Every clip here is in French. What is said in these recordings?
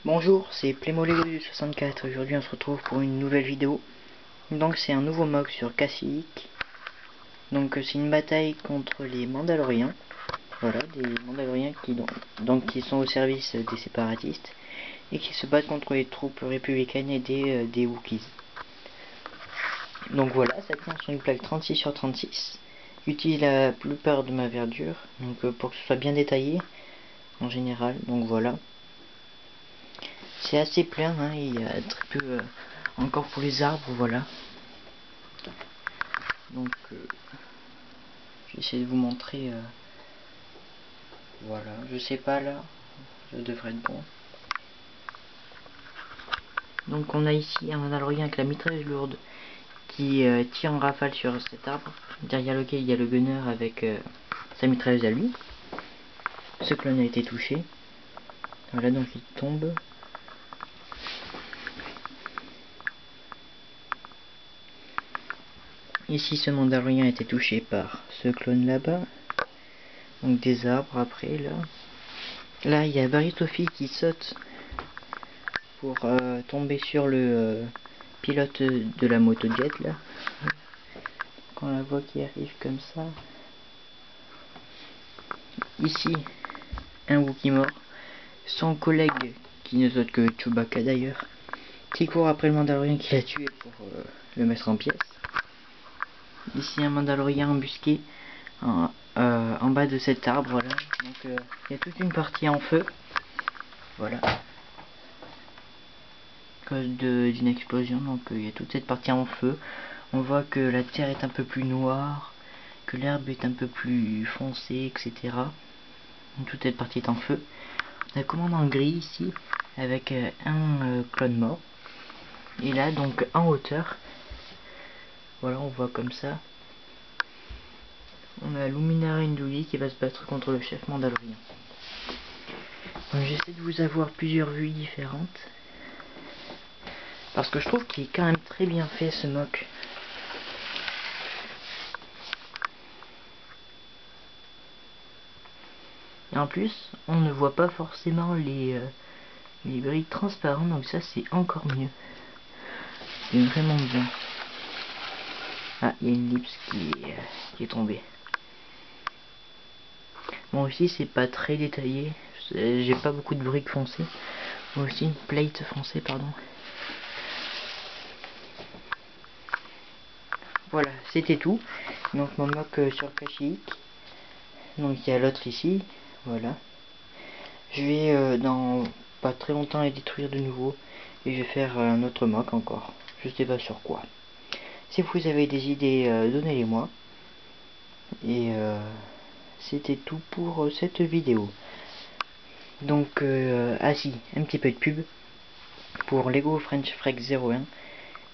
Bonjour, c'est Playmo-Lego du 64. Aujourd'hui on se retrouve pour une nouvelle vidéo. Donc c'est un nouveau MOC sur Kashyyyk. Donc c'est une bataille contre les Mandaloriens. Voilà, des Mandaloriens qui sont au service des séparatistes et qui se battent contre les troupes républicaines et des Wookiees. Donc voilà, ça tient sur une plaque 36 sur 36. Utilise la plupart de ma verdure, donc pour que ce soit bien détaillé en général. Donc voilà. C'est assez plein, hein, il y a très peu encore pour les arbres, voilà. Donc j'essaie de vous montrer, voilà, je sais pas là, ça devrait être bon. Donc on a ici un Mandalorien avec la mitrailleuse lourde qui tire en rafale sur cet arbre, derrière lequel il y a le gunner avec sa mitrailleuse à lui. Ce clone a été touché, voilà, donc il tombe. Ici ce Mandalorien a été touché par ce clone là-bas. Donc des arbres après là. Là il y a Barry-Toffee qui saute pour tomber sur le pilote de la motojet là. Quand on la voit qui arrive comme ça. Ici un Wookie mort. Son collègue qui ne saute que Chewbacca d'ailleurs. Qui court après le Mandalorien qui l'a tué pour le mettre en pièces. Ici un Mandalorien embusqué en bas de cet arbre, voilà. Donc il y a toute une partie en feu. Voilà. À cause d'une explosion, donc il y a toute cette partie en feu. On voit que la terre est un peu plus noire, que l'herbe est un peu plus foncée, etc. Donc, toute cette partie est en feu. On a un commandant gris ici, avec un clone mort. Et là, donc en hauteur, voilà, on voit comme ça. On a Luminara Unduli qui va se battre contre le chef Mandalorien. J'essaie de vous avoir plusieurs vues différentes. Parce que je trouve qu'il est quand même très bien fait ce MOC. Et en plus, on ne voit pas forcément les briques transparentes, donc ça c'est encore mieux. C'est vraiment bien. Ah, il y a une ellipse qui est tombée. Bon, ici c'est pas très détaillé, j'ai pas beaucoup de briques foncées. Bon, aussi une plate foncée, pardon. Voilà, c'était tout. Donc mon MOC sur Kashyyyk. Donc il y a l'autre ici, voilà. Je vais dans pas très longtemps les détruire de nouveau. Et je vais faire un autre MOC encore. Je sais pas sur quoi. Si vous avez des idées, donnez-les moi. Et c'était tout pour cette vidéo. Donc, ah si, un petit peu de pub pour Lego French Freak 01.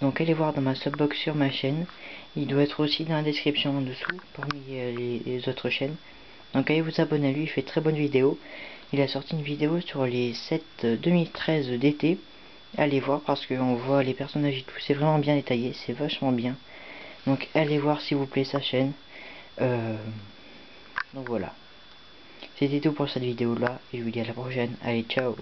Donc allez voir dans ma subbox sur ma chaîne. Il doit être aussi dans la description en dessous, parmi les autres chaînes. Donc allez vous abonner à lui, il fait très bonne vidéo. Il a sorti une vidéo sur les 7 2013 d'été. Allez voir parce qu'on voit les personnages et tout, c'est vraiment bien détaillé, c'est vachement bien. Donc allez voir s'il vous plaît sa chaîne. Donc voilà. C'était tout pour cette vidéo là et je vous dis à la prochaine. Allez, ciao.